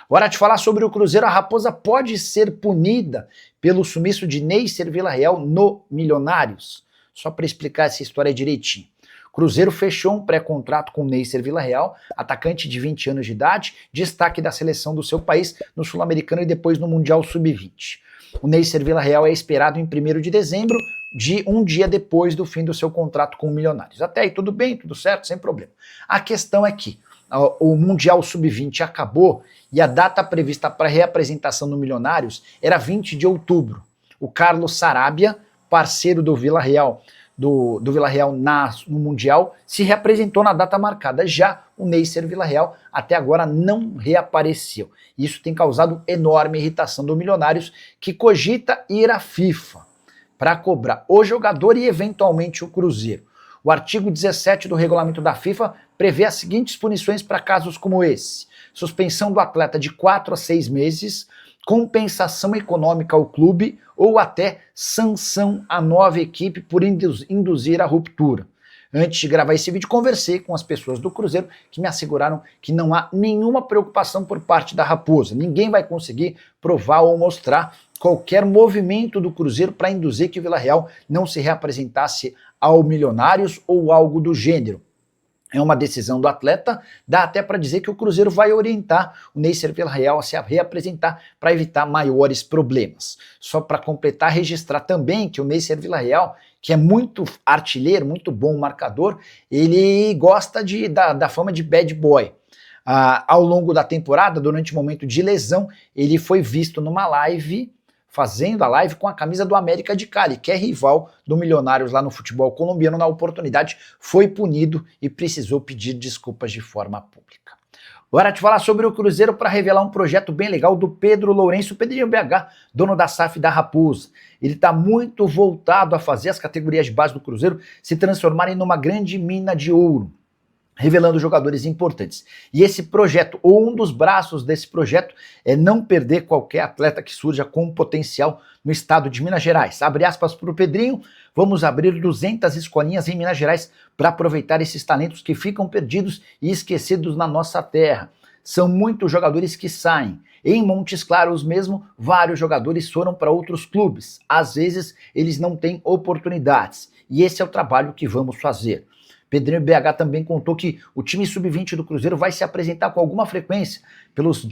Hora de falar sobre o Cruzeiro. A Raposa pode ser punida pelo sumiço de Neisser Villarreal no Milionários? Só para explicar essa história direitinho. Cruzeiro fechou um pré-contrato com Neisser Villarreal, atacante de 20 anos de idade, destaque da seleção do seu país no Sul-Americano e depois no Mundial Sub-20. O Neisser Villarreal é esperado em 1º de dezembro, um dia depois do fim do seu contrato com o Milionários. Até aí tudo bem, tudo certo, sem problema. A questão é que o Mundial Sub-20 acabou e a data prevista para reapresentação no Milionários era 20 de outubro. O Carlos Sarabia, parceiro do Villarreal, do Villarreal no Mundial, se reapresentou na data marcada. Já o Neisser Villarreal até agora não reapareceu. Isso tem causado enorme irritação do Milionários, que cogita ir à FIFA para cobrar o jogador e eventualmente o Cruzeiro. O artigo 17 do regulamento da FIFA prevê as seguintes punições para casos como esse: suspensão do atleta de 4 a 6 meses, compensação econômica ao clube ou até sanção à nova equipe por induzir a ruptura. Antes de gravar esse vídeo, conversei com as pessoas do Cruzeiro que me asseguraram que não há nenhuma preocupação por parte da Raposa. Ninguém vai conseguir provar ou mostrar qualquer movimento do Cruzeiro para induzir que o Villarreal não se reapresentasse ao Milionários ou algo do gênero. É uma decisão do atleta, dá até para dizer que o Cruzeiro vai orientar o Neisser Villarreal a se reapresentar para evitar maiores problemas. Só para completar, registrar também que o Neisser Villarreal, que é muito artilheiro, muito bom marcador, ele gosta da fama de bad boy. Ao longo da temporada, durante o momento de lesão, ele foi visto numa live, fazendo a live com a camisa do América de Cali, que é rival do Milionários lá no futebol colombiano. Na oportunidade, foi punido e precisou pedir desculpas de forma pública. Hora de falar sobre o Cruzeiro para revelar um projeto bem legal do Pedro Lourenço, o Pedrinho BH, dono da SAF da Raposa. Ele está muito voltado a fazer as categorias de base do Cruzeiro se transformarem numa grande mina de ouro, revelando jogadores importantes. E esse projeto, ou um dos braços desse projeto, é não perder qualquer atleta que surja com potencial no estado de Minas Gerais. Abre aspas para o Pedrinho: vamos abrir 200 escolinhas em Minas Gerais para aproveitar esses talentos que ficam perdidos e esquecidos na nossa terra. São muitos jogadores que saem. Em Montes Claros mesmo, vários jogadores foram para outros clubes. Às vezes, eles não têm oportunidades. E esse é o trabalho que vamos fazer. Pedrinho BH também contou que o time sub-20 do Cruzeiro vai se apresentar com alguma frequência pelas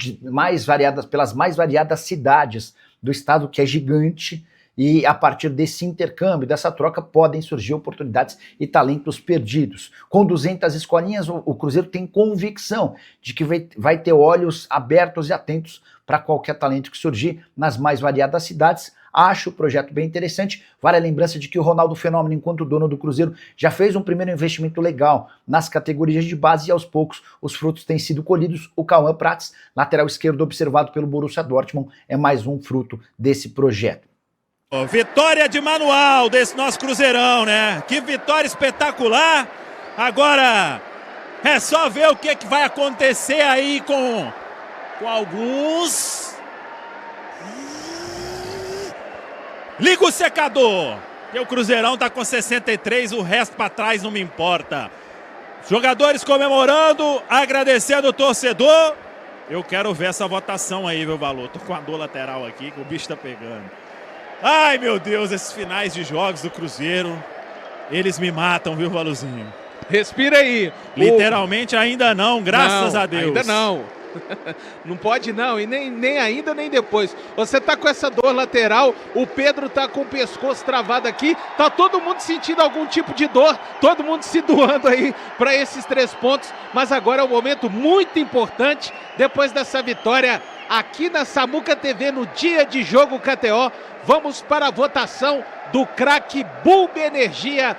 mais variadas cidades do estado, que é gigante, e a partir desse intercâmbio, dessa troca, podem surgir oportunidades e talentos perdidos. Com 200 escolinhas, o Cruzeiro tem convicção de que vai ter olhos abertos e atentos para qualquer talento que surgir nas mais variadas cidades. Acho o projeto bem interessante. Vale a lembrança de que o Ronaldo Fenômeno, enquanto dono do Cruzeiro, já fez um primeiro investimento legal nas categorias de base e aos poucos os frutos têm sido colhidos. O Cauã Prats, lateral esquerdo observado pelo Borussia Dortmund, é mais um fruto desse projeto. Vitória de manual desse nosso Cruzeirão, né? Que vitória espetacular! Agora é só ver o que vai acontecer aí com alguns... Liga o secador, que o Cruzeirão tá com 63, o resto para trás não me importa. Jogadores comemorando, agradecendo o torcedor. Eu quero ver essa votação aí, meu valor. Tô com a dor lateral aqui, que o bicho tá pegando. Ai, meu Deus, esses finais de jogos do Cruzeiro, eles me matam, viu, Valorzinho? Respira aí. Literalmente ainda não, graças a Deus. Ainda não. Não pode não, e nem ainda nem depois. Você tá com essa dor lateral, o Pedro tá com o pescoço travado aqui, tá todo mundo sentindo algum tipo de dor, todo mundo se doando aí para esses 3 pontos, mas agora é um momento muito importante, depois dessa vitória aqui na Samuca TV, no dia de jogo KTO, vamos para a votação do craque Bulb Energia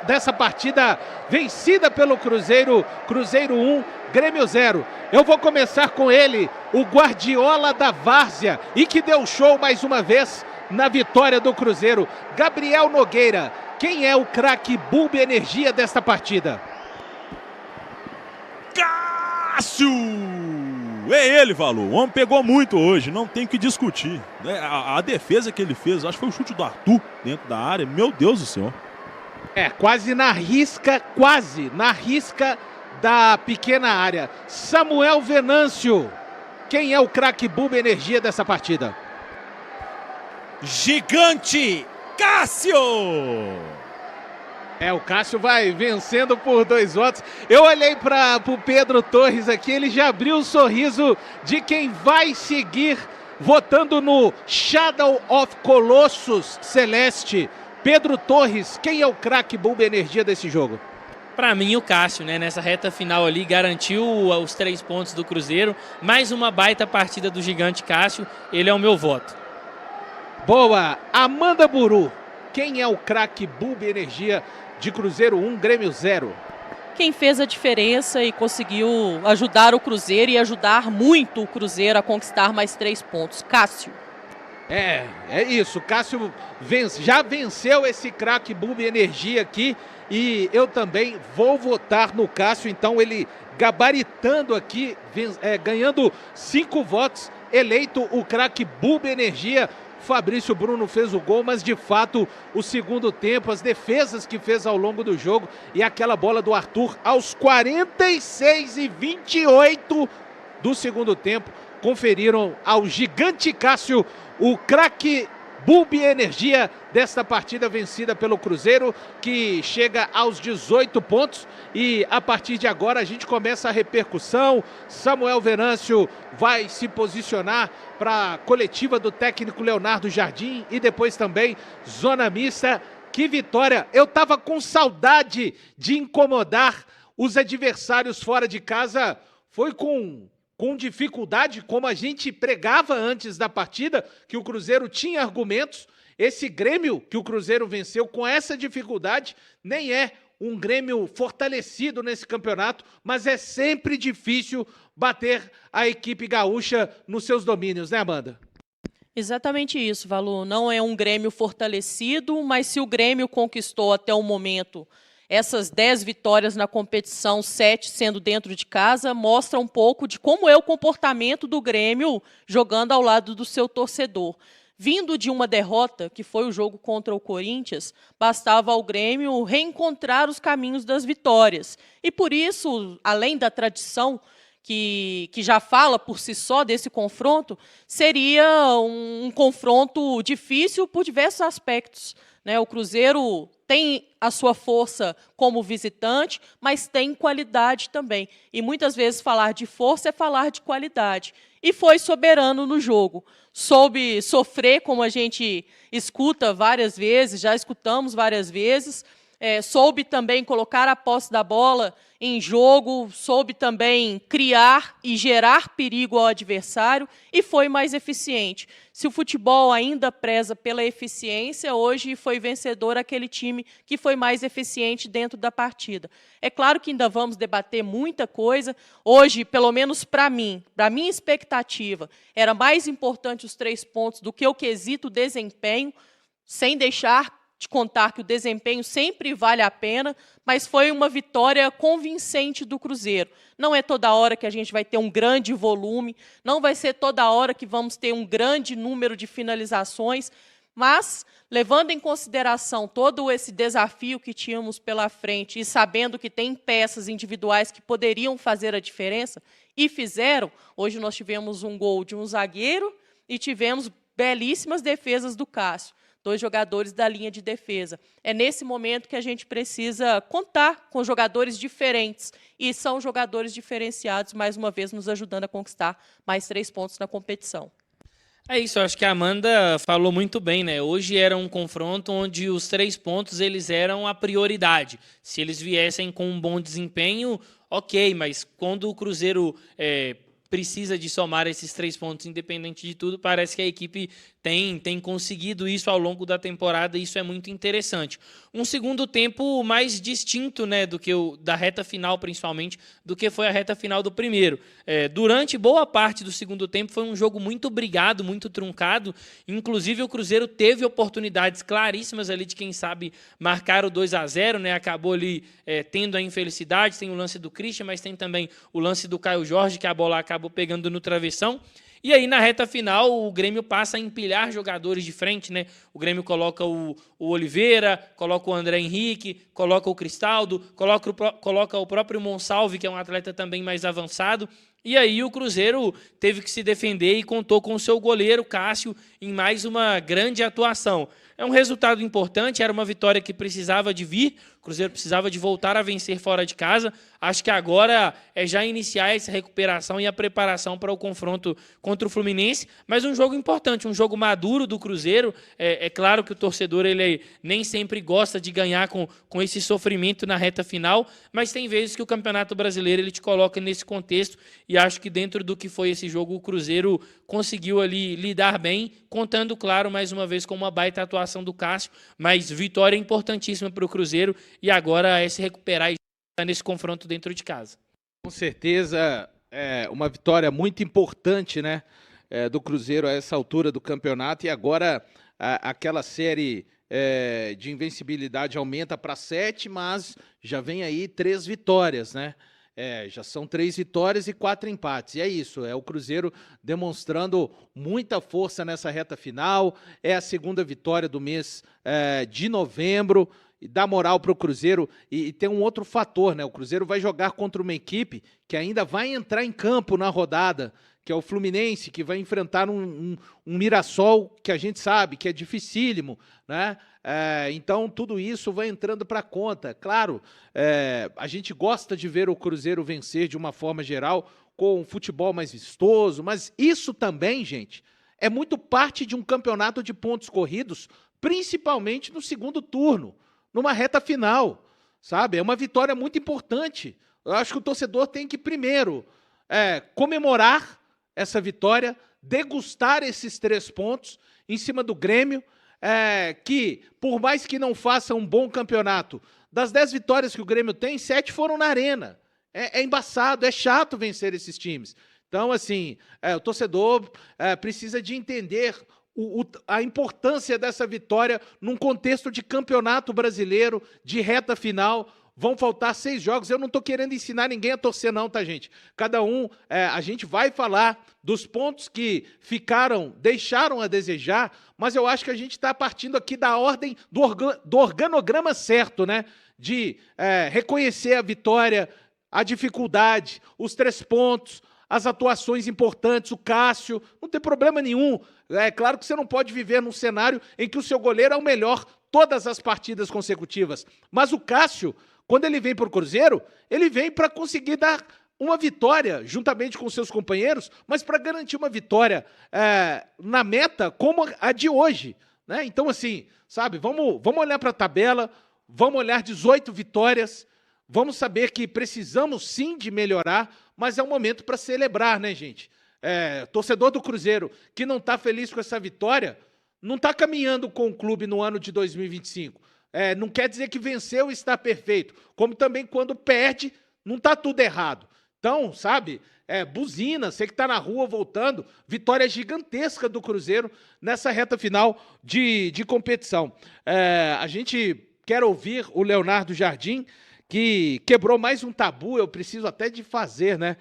dessa partida vencida pelo Cruzeiro, Cruzeiro 1, Grêmio 0. Eu vou começar com ele, o Guardiola da Várzea, e que deu show mais uma vez na vitória do Cruzeiro, Gabriel Nogueira. Quem é o craque Bulb Energia desta partida? Cássio! É ele, Valor. O homem pegou muito hoje, não tem o que discutir. A defesa que ele fez, acho que foi o chute do Arthur dentro da área. Meu Deus do céu. Quase na risca da pequena área. Samuel Venâncio. Quem é o craque Bulba Energia dessa partida? Gigante Cássio! O Cássio vai vencendo por 2 votos. Eu olhei para o Pedro Torres aqui, ele já abriu o sorriso de quem vai seguir votando no Shadow of Colossus Celeste. Pedro Torres, quem é o craque Bulba Energia desse jogo? Para mim, o Cássio, né, nessa reta final ali, garantiu os 3 pontos do Cruzeiro. Mais uma baita partida do gigante Cássio. Ele é o meu voto. Boa! Amanda Buru, quem é o craque Bulba Energia de Cruzeiro 1, Grêmio 0? Quem fez a diferença e conseguiu ajudar o Cruzeiro e ajudar muito o Cruzeiro a conquistar mais 3 pontos. Cássio. É isso. Cássio já venceu esse craque Bulba Energia aqui e eu também vou votar no Cássio. Então ele gabaritando aqui, ganhando 5 votos, eleito o craque Bulba Energia. Fabrício Bruno fez o gol, mas de fato o segundo tempo, as defesas que fez ao longo do jogo e aquela bola do Arthur aos 46:28 do segundo tempo conferiram ao gigante Cássio o craque Bulba Energia desta partida vencida pelo Cruzeiro, que chega aos 18 pontos. E a partir de agora a gente começa a repercussão. Samuel Venâncio vai se posicionar para a coletiva do técnico Leonardo Jardim e depois também zona mista. Que vitória! Eu estava com saudade de incomodar os adversários fora de casa. Foi com dificuldade, como a gente pregava antes da partida, que o Cruzeiro tinha argumentos. Esse Grêmio que o Cruzeiro venceu com essa dificuldade nem é um Grêmio fortalecido nesse campeonato, mas é sempre difícil bater a equipe gaúcha nos seus domínios, né, Amanda? Exatamente isso, Valu. Não é um Grêmio fortalecido, mas se o Grêmio conquistou até o momento essas 10 vitórias na competição, 7 sendo dentro de casa, mostra um pouco de como é o comportamento do Grêmio jogando ao lado do seu torcedor. Vindo de uma derrota, que foi o jogo contra o Corinthians, bastava ao Grêmio reencontrar os caminhos das vitórias. E por isso, além da tradição que já fala por si só desse confronto, seria um confronto difícil por diversos aspectos, né? O Cruzeiro tem a sua força como visitante, mas tem qualidade também. E muitas vezes falar de força é falar de qualidade. E foi soberano no jogo. Soube sofrer, como a gente escuta várias vezes, já escutamos várias vezes. Soube também colocar a posse da bola em jogo, soube também criar e gerar perigo ao adversário e foi mais eficiente. Se o futebol ainda preza pela eficiência, hoje foi vencedor aquele time que foi mais eficiente dentro da partida. É claro que ainda vamos debater muita coisa. Hoje, pelo menos para mim, para a minha expectativa, era mais importante os 3 pontos do que o quesito desempenho, sem deixar de contar que o desempenho sempre vale a pena, mas foi uma vitória convincente do Cruzeiro. Não é toda hora que a gente vai ter um grande volume, não vai ser toda hora que vamos ter um grande número de finalizações, mas, levando em consideração todo esse desafio que tínhamos pela frente e sabendo que tem peças individuais que poderiam fazer a diferença, e fizeram, hoje nós tivemos um gol de um zagueiro e tivemos belíssimas defesas do Cássio. 2 jogadores da linha de defesa. É nesse momento que a gente precisa contar com jogadores diferentes. E são jogadores diferenciados, mais uma vez, nos ajudando a conquistar mais 3 pontos na competição. É isso, eu acho que a Amanda falou muito bem, né? Hoje era um confronto onde os 3 pontos eles eram a prioridade. Se eles viessem com um bom desempenho, ok, mas quando o Cruzeiro precisa de somar esses 3 pontos, independente de tudo, parece que a equipe tem conseguido isso ao longo da temporada, e isso é muito interessante. Um segundo tempo mais distinto, né, do que da reta final, principalmente, do que foi a reta final do primeiro. Durante boa parte do segundo tempo foi um jogo muito brigado, muito truncado, inclusive o Cruzeiro teve oportunidades claríssimas ali de, quem sabe, marcar o 2-0, né, acabou ali tendo a infelicidade, tem o lance do Christian, mas tem também o lance do Caio Jorge, que a bola acabou pegando no travessão. E aí, na reta final, o Grêmio passa a empilhar jogadores de frente, né? O Grêmio coloca o Oliveira, coloca o André Henrique, coloca o Cristaldo, coloca o próprio Monsalve, que é um atleta também mais avançado. E aí o Cruzeiro teve que se defender e contou com o seu goleiro, Cássio, em mais uma grande atuação. É um resultado importante, era uma vitória que precisava de vir, o Cruzeiro precisava de voltar a vencer fora de casa. Acho que agora é já iniciar essa recuperação e a preparação para o confronto contra o Fluminense, mas um jogo importante, um jogo maduro do Cruzeiro. É claro que o torcedor ele nem sempre gosta de ganhar com esse sofrimento na reta final, mas tem vezes que o Campeonato Brasileiro ele te coloca nesse contexto, e acho que dentro do que foi esse jogo, o Cruzeiro conseguiu ali lidar bem, contando, claro, mais uma vez com uma baita atuação do Cássio, mas vitória importantíssima para o Cruzeiro, e agora é se recuperar e estar nesse confronto dentro de casa. Com certeza, é uma vitória muito importante, né, do Cruzeiro a essa altura do campeonato, e agora aquela série de invencibilidade aumenta para 7, mas já vem aí 3 vitórias, né? Já são 3 vitórias e 4 empates. E é isso, é o Cruzeiro demonstrando muita força nessa reta final. É a segunda vitória do mês de novembro. E dá moral para o Cruzeiro. E tem um outro fator, né? O Cruzeiro vai jogar contra uma equipe que ainda vai entrar em campo na rodada, que é o Fluminense, que vai enfrentar um Mirassol que a gente sabe que é dificílimo, né? Então, tudo isso vai entrando para a conta. Claro, a gente gosta de ver o Cruzeiro vencer de uma forma geral, com um futebol mais vistoso, mas isso também, gente, é muito parte de um campeonato de pontos corridos, principalmente no segundo turno, numa reta final, sabe? É uma vitória muito importante. Eu acho que o torcedor tem que, primeiro, comemorar essa vitória, degustar esses 3 pontos em cima do Grêmio, que, por mais que não faça um bom campeonato, das 10 vitórias que o Grêmio tem, 7 foram na Arena. É embaçado, é chato vencer esses times. Então, assim, o torcedor precisa de entender a importância dessa vitória num contexto de campeonato brasileiro, de reta final. Vão faltar 6 jogos. Eu não estou querendo ensinar ninguém a torcer não, tá, gente? Cada um, a gente vai falar dos pontos que deixaram a desejar, mas eu acho que a gente está partindo aqui da ordem do organograma certo, né? De reconhecer a vitória, a dificuldade, os 3 pontos, as atuações importantes, o Cássio, não tem problema nenhum. É claro que você não pode viver num cenário em que o seu goleiro é o melhor todas as partidas consecutivas, mas o Cássio, quando ele vem para o Cruzeiro, ele vem para conseguir dar uma vitória, juntamente com seus companheiros, mas para garantir uma vitória na meta como a de hoje, né? Então, assim, sabe, vamos olhar para a tabela, vamos olhar 18 vitórias, vamos saber que precisamos sim de melhorar, mas é um momento para celebrar, né, gente? Torcedor do Cruzeiro que não está feliz com essa vitória, não está caminhando com o clube no ano de 2025. Não quer dizer que venceu e está perfeito, como também quando perde, não está tudo errado. Então, sabe, buzina, você que está na rua voltando, vitória gigantesca do Cruzeiro nessa reta final de competição. A gente quer ouvir o Leonardo Jardim, que quebrou mais um tabu, eu preciso até de fazer, né?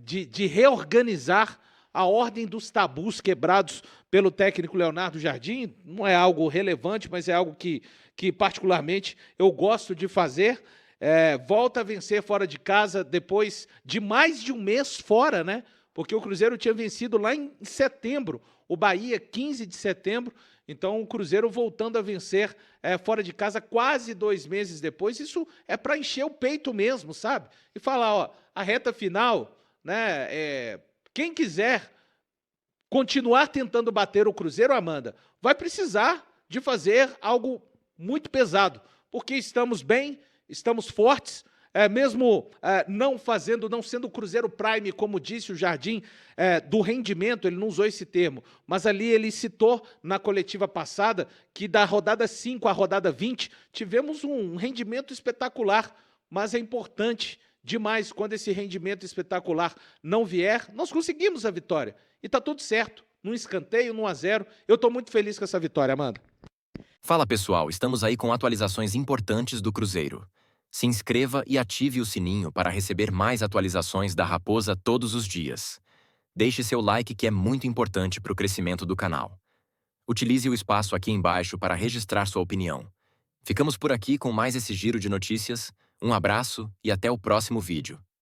De reorganizar a ordem dos tabus quebrados pelo técnico Leonardo Jardim. Não é algo relevante, mas é algo que particularmente eu gosto de fazer. Volta a vencer fora de casa depois de mais de um mês fora, né? Porque o Cruzeiro tinha vencido lá em setembro, o Bahia 15 de setembro, então o Cruzeiro voltando a vencer fora de casa quase 2 meses depois. Isso é para encher o peito mesmo, sabe? E falar, ó, a reta final, né? Quem quiser continuar tentando bater o Cruzeiro, Amanda, vai precisar de fazer algo muito pesado, porque estamos bem, estamos fortes, mesmo não sendo o Cruzeiro Prime, como disse o Jardim, do rendimento, ele não usou esse termo, mas ali ele citou na coletiva passada que da rodada 5 à rodada 20 tivemos um rendimento espetacular, mas é importante demais quando esse rendimento espetacular não vier, nós conseguimos a vitória. E está tudo certo, num escanteio, num 1-0. Eu estou muito feliz com essa vitória, Amanda. Fala pessoal, estamos aí com atualizações importantes do Cruzeiro. Se inscreva e ative o sininho para receber mais atualizações da Raposa todos os dias. Deixe seu like que é muito importante para o crescimento do canal. Utilize o espaço aqui embaixo para registrar sua opinião. Ficamos por aqui com mais esse giro de notícias. Um abraço e até o próximo vídeo.